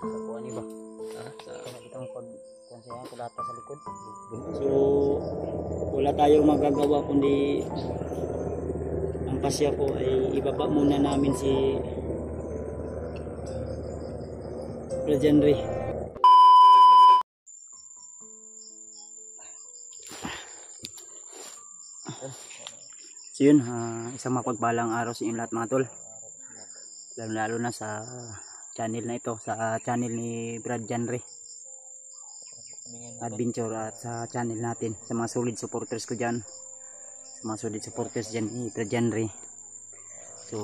Kuan ba? Sa Itong kuan siya kulata sa likod. So wala tayong magagawa kundi ang pasya po ay ibaba muna namin si Rajenry. So yun, isang mapagpalang araw sa inyo lahat mga tol. Lalo na sa channel na ito, sa channel ni Brad Janry Adventure, at sa channel natin, sa mga solid supporters ko dyan, sa mga solid supporters dyan ni Brad Janry. So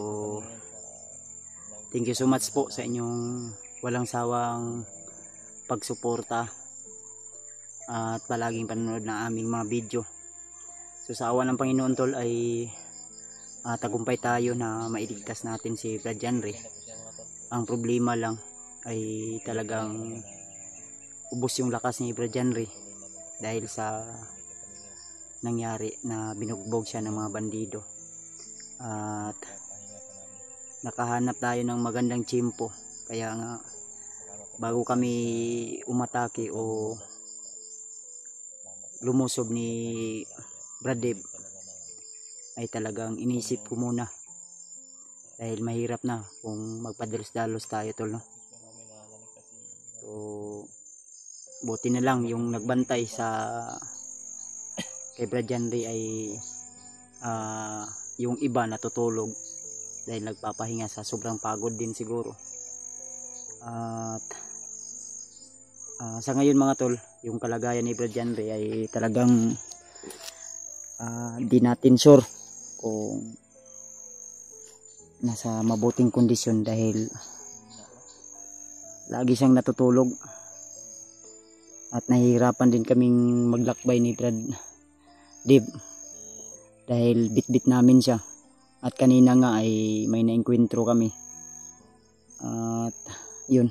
thank you so much po sa inyong walang sawang pagsuporta at palaging panonood ng aming mga video. So sa awa ng Panginoon tol ay tagumpay tayo na mailigtas natin si Brad Janry. Ang problema lang ay talagang ubos yung lakas ni Brad Janry dahil sa nangyari na binugbog siya ng mga bandido. At nakahanap tayo ng magandang tsimpo, kaya nga bago kami umatake o lumusob ni Brad Dev ay talagang inisip ko muna dahil mahirap na kung magpadalos-dalos tayo tol, no? So buti na lang yung nagbantay sa kay Brad Janry ay yung iba natutulog dahil nagpapahinga sa sobrang pagod din siguro. At sa ngayon mga tol, yung kalagayan ni Brad Janry ay talagang di natin sure kung nasa mabuting kondisyon dahil lagi siyang natutulog at nahihirapan din kaming maglakbay ni Brad Dev dahil bit-bit namin siya. At kanina nga ay may naengkwentro kami at yun,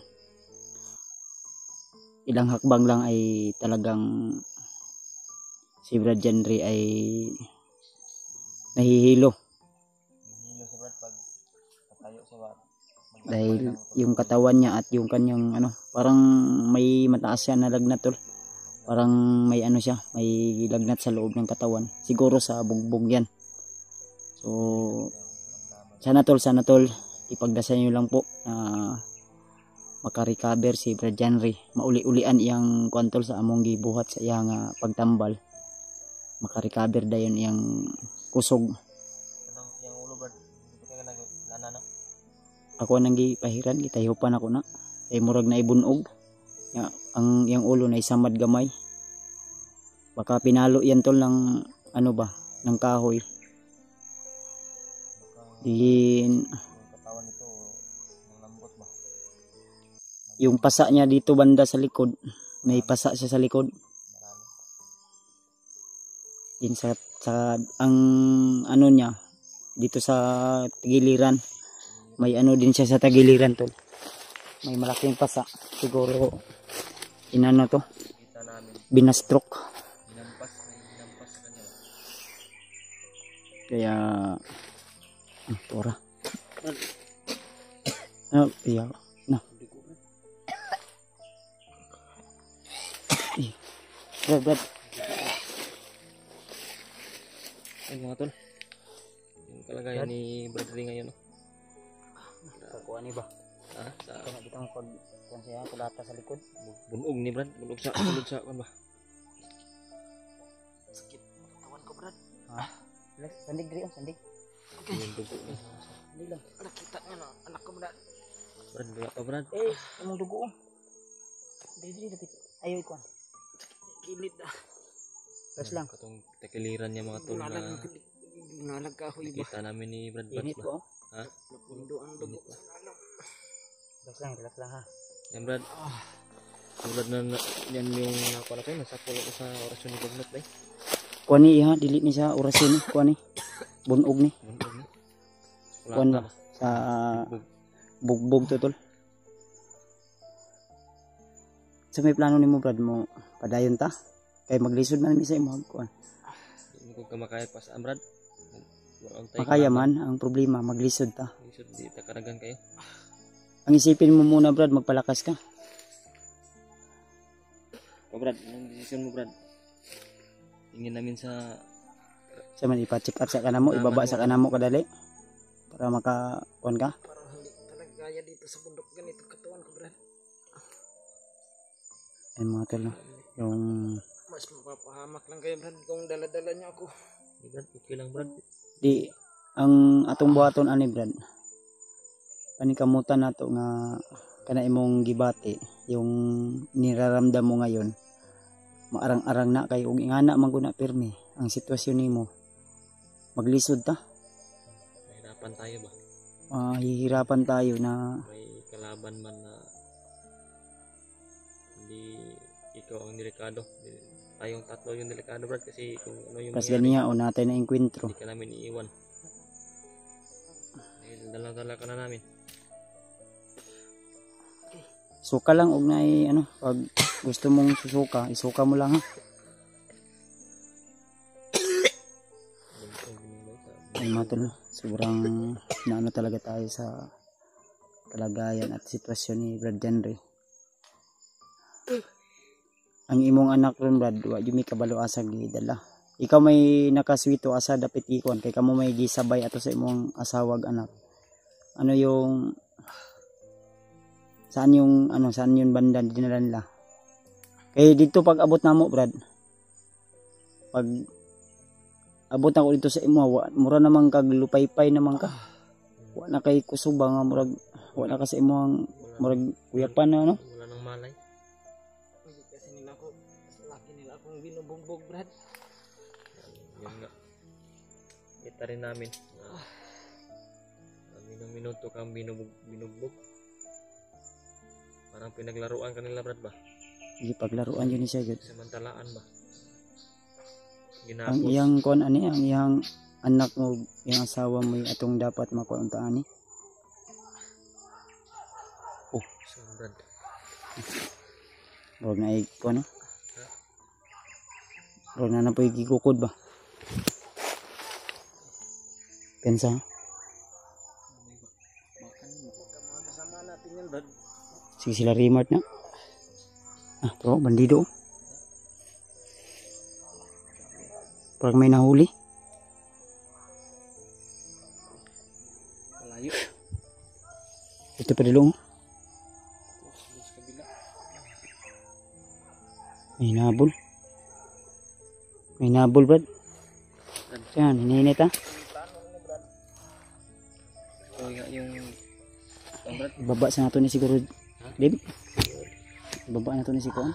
ilang hakbang lang ay talagang si Brad Janry ay nahihilo dahil yung katawan niya at yung kanyang parang may mataas siya na lagnat tol, parang may siya, may lagnat sa loob ng katawan, siguro sa bugbog yan. So sana tol ipagdasal nyo lang po na makarecover si Brad Janry, mauli-ulian iyang kwantol sa among gibuhat sa iyang pagtambal, makarecover dayon iyang kusog. yung ulo Brad, lana no? Ako nang gipahiran, gitahipan ako na ay murag na ibunog ang iyang ulo na isamad gamay, baka pinalo yan tol ng ng kahoy. Din Katawan nito lambot ba? yung pasa niya dito banda sa likod, may pasa siya sa likod. Din sa ang niya dito sa tagiliran, may din siya sa tagiliran tol, may malaking pasa, siguro to binastrok, Binampas sa kanya. kaya tora iya na Brad. Ayun mga tol, yung kalagayan ni Brad Janry ngayon, no? Kuan ba? Sa Kana itong kuan siya kulata sa likod. bunog ni Brad, bunog sa kan ba? Sakit katawan ko Brad. Sandig diri sandig. Yung dugo niya. Hindi lang. Nakita niya na anak ko Brad. Brad, wala pa Brad. Among dugo. Dili dapit. Ayoy kuan. Kilid na. Tapos lang. Katong takiliran niya mga tol na Nalagkahoy ba? nakita namin ni Brad Init ba? ko. Napundo ang dugo sa alam. Relax lang ha. Yan Brad. Brad na yan yung nakuha ko, nasakol ko sa orasyon ni Bagnot ba? Kuan ni dili ni sa orasyon kuan ni bunog ni Bunog ni. kuan ba sa bugbog to tol. So may plano nimo Brad mo padayon ta kay maglisod man mi sa imo kuan. Hindi ko kamakaya pa sa Brad. Makaya man, ang problema maglisod ta. Lisod di ta karagan kayo. Ang isipin mo muna Brad, magpalakas ka. Brad, anong desisyon mo Brad? Tingin namin sa Sa man ipa-check up sa kanamo, ibaba sa kanamo kadali para makakuan ka. Parang hindi talaga gaya dito sa bundok ganito katawan ko Brad. Ay mga tol, no? Yung Mas mapapahamak lang kayo Brad kung dala-dala niyo ako. Brad, okay lang Brad. di ang atong buhaton ani Brad. Panikamutan nato nga kana imong gibati yung niraramdam mo ngayon. Maarang-arang na kay ug ingana man gud na pirmi ang sitwasyon nimo. Maglisod ta. Mahirapan tayo ba? Hihirapan tayo na May kalaban man na hindi ikaw ang delikado. Tayong tatlo yung delikado Brad kasi kung ano yung kas ganiya o natay na enkwentro. hindi ka namin iiwan. Dahil dala-dala ka na namin. Suka lang og naay ano pag gusto mong susuka, isuka mo lang ha. Ay mga tol, sobrang naano talaga tayo sa kalagayan at sitwasyon ni Brad Henry. Ang imong anak ron Brad, wa jud mi kabalo asa gidala. Ikaw may nakaswito asa dapit ikon kay kamo may gisabay ato sa imong asawag anak. Ano yung saan yung banda dinala nila? Kay dito pag abot namo Brad. Pag abot na ko dito sa imo, mura naman kag lupaypay naman ka. Wa na kay kusuba nga murag wa na ka sa imo ang murag kuyapan na no. Wala nang malay. Hindi kasi nila ako, laki nila akong binubugbog Brad. Yun nga. Kita rin namin. Minuto kang binugbog. Parang pinaglaruan kanila Brad ba? Di paglaruan yun siya gud. Samantalaan ba? Ang Ginapos. iyang kon ani, ang iyang anak mo, iyang asawa mo yung atong dapat makuha ani. Oh, So, Brad. wag na ko no. Wag na po gikukod ba? Pensa. Mga kasama natin yan Brad. Sige sila remote na. Bro, bandido. Parang may nahuli. Malayo. Ito pa dilong. Sa kabila. May nabol. May nabol, Brad. Yan, hinihinit ha. So, yung Brad. Baba sa nato ni siguro. Dib. Baba na to ni si Kuan.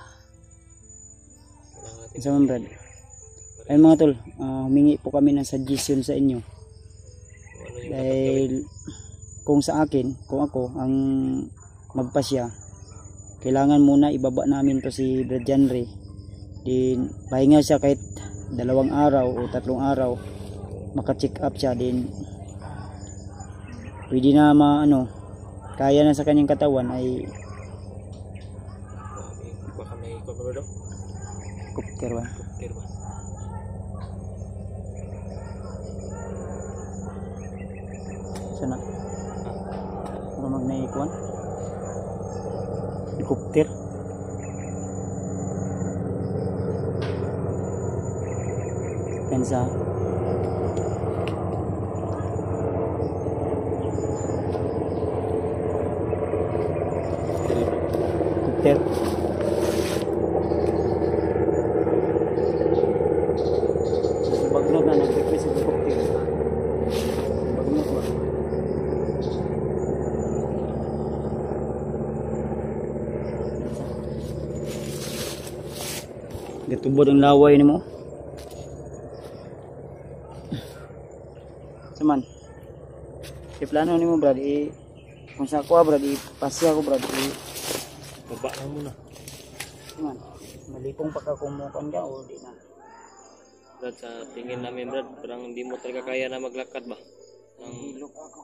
Kailangan natin. Isa man Brad. Ayun mga tol, humingi po kami ng suggestion sa inyo. Kung ano yung dapat gawin. Dahil kung sa akin, kung ako ang magpasya, kailangan muna ibaba namin to si Brad Henry. Din pahinga siya kahit 2 araw o 3 araw, maka-check up siya din. Pwede na kaya na sa kanyang katawan ay Baka may kumaro daw. kupter ba? Kupter ba? Sana. Ano magnaikuan? Helicopter. Pensa. Helicopter. Bagnot na nag-request sa helicopter. Bagnot ba? Gatubod ang laway ni mo. Saman. Si plano ni mo Brad, kung sa ako Brad, pasya ko Brad, Baba lang muna. saman. Malipong pa ka kumukan ka o di na. Brad, sa tingin namin Brad, parang hindi mo talaga kaya na maglakad ba? Hilok ako.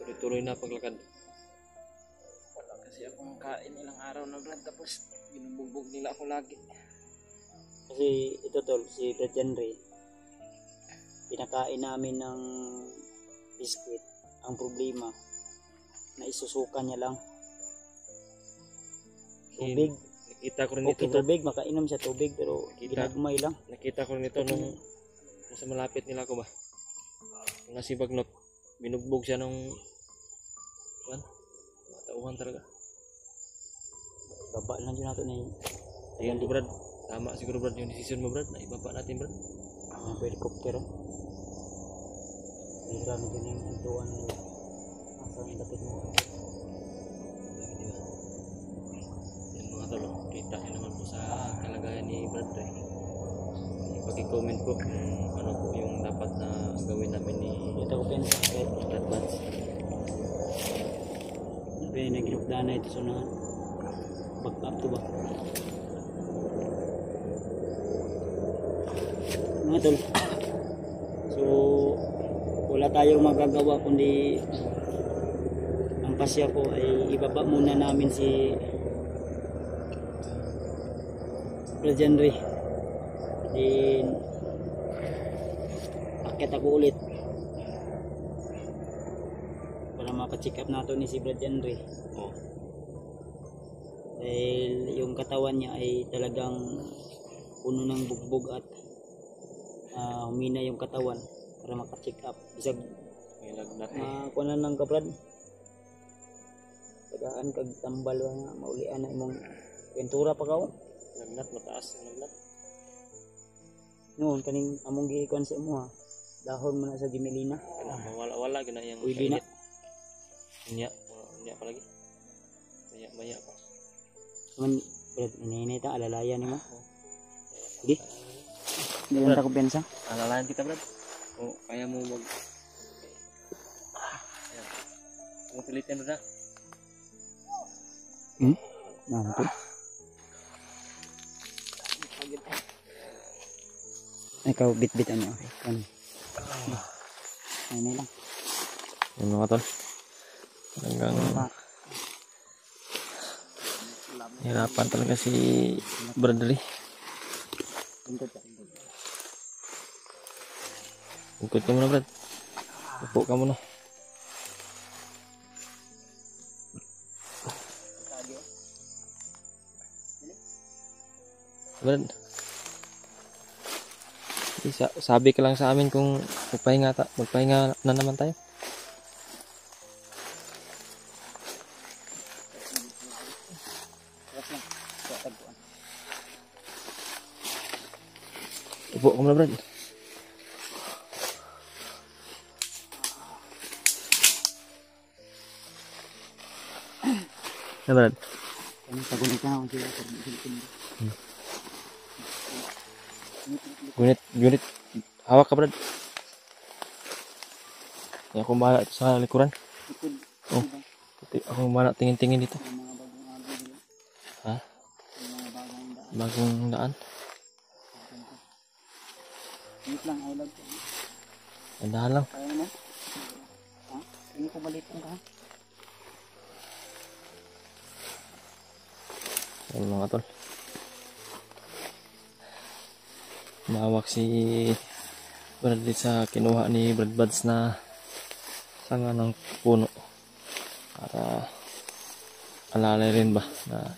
Tuloy-tuloy na paglakad. Wala kasi akong kain ilang araw na Brad. Tapos binubugbog nila ako lagi. Kasi ito tol, si Brad Henry, pinakain namin ng biskwit. Ang problema, na isusukan niya lang. Tubig. Nakita ko rin ito, Okay Brad. tubig, makainom siya tubig pero Kita. ginagmay lang. Nakita ko rin ito nung nasa malapit nila ko ba. Nung nasibagnot, binugbog siya nung matauhan talaga. Baba lang dyan nato na yung Ayun ko, Brad. Tama siguro, Brad, yung decision mo, Brad. Na ibaba natin, Brad. helicopter. Hira na dyan yung antuan na yun. Asa yung lapit mo. Yan mga tol, kita nyo naman po sa kalagayan ni Brad. Pag-comment po kung ano po yung dapat na gawin namin ni Ito ko pinsa. Brad Buds. Sabi, nagilukda na ito sunahan. Back up to ba? Mga tol. So, wala tayong magagawa kundi ang pasya po ay ibaba muna namin si Legendary. Then, akyat ako ulit para mapacheck up nato ni si Brad Henry. Oh. Dahil yung katawan niya ay talagang puno ng bugbog at humina yung katawan para makacheck up. Bisag May lagnat kunan ng kabrad. Tagaan kag tambal nga maulian na imong kwentura pa kaon. Lagnat, mataas yung lagnat. Noon kaning among giikon sa imo ha. Dahon mo na sa gimelina. Mawala-wala gina yung Pwede na. Niya pa lagi. Maya pa. Man brad init ta alalayan nimo. Di. Diyan ta ko pensa. Alalayan kita, Brad. O kaya mo mag ayan. Kung pilitin, Brad. Nanto. Ikaw bit-bit ano. Kan. Ay lang. Yung mga tol. Hanggang hirapan talaga si Bradley. Ikot ka muna, Brad. Upo ka muna. Brad. Sabi ka lang sa amin kung magpahinga na naman tayo. Upo ka muna, Brad. Ya, Brad. Kami pagulit na ako sila. Gunit. Hawak ka, Brad. Ya, ako bahala sa likuran. Oh. Ako bahala tingin-tingin dito. Ha? Bagong daan. Wait lang, ay lag. Dahan lang. Kaya mo? Ha? Hindi ko balitan ka. Yan mga tol. Mahawak si Bradley sa kinuha ni Brad Buds na sanga ng puno. Para alalay rin ba na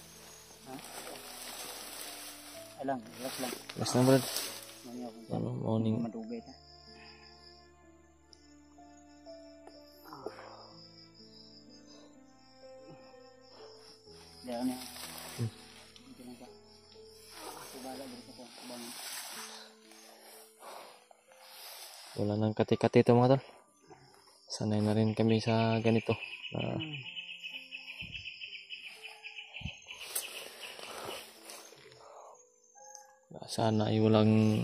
Alang, relax lang. mas na, Brad. Mamaya ako Morning. madugay ta. Diyan na. Dito lang ka. Subala dito ko. Abang. Wala nang kati-kati ito mga tol. Sanay na rin kami sa ganito. Sana ay walang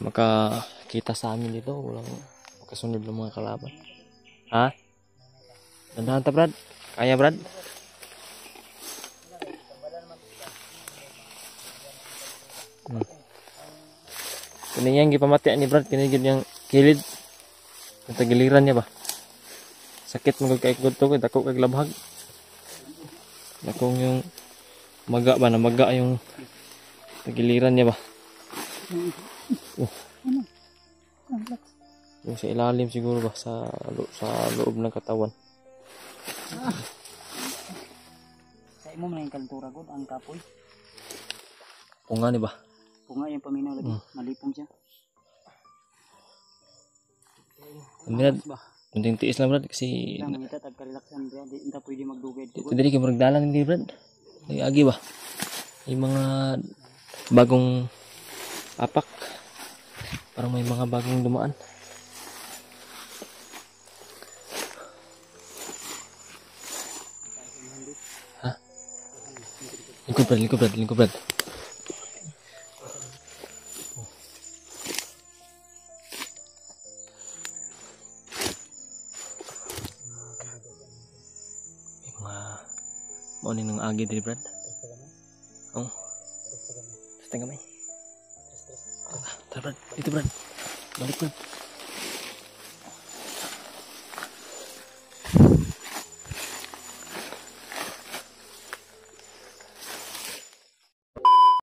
makakita sa amin dito. Walang makasunod ng mga kalaban. Ha? Dandahan ta, Brad. Kaya, Brad? Kini yang gipamati ni Brad, kini gid yang kilid. Ang tagiliran niya ba? Sakit mo kay ikot to, dako kay labhag. Dakong yung maga ba na maga yung tagiliran niya ba? Yung sa ilalim siguro ba sa loob ng katawan. Sa Imo man yung kaltura god ang kapoy. Kung nga ni ba? Kung nga yung paminaw lagi, malipong siya. Brad, Ba? kunting tiis lang Brad kasi Lang mangita tag karelaksan bro, di ta pwede magdugay ito dito. dili kay murag dalan hindi Brad. Ay agi ba? Yung mga bagong apak. Parang may mga bagong dumaan. Ha? Lingkod Brad. May mga morning ng agi dili Brad. Oh. Basta gamay. Tara Brad, ito Brad. Balik Brad.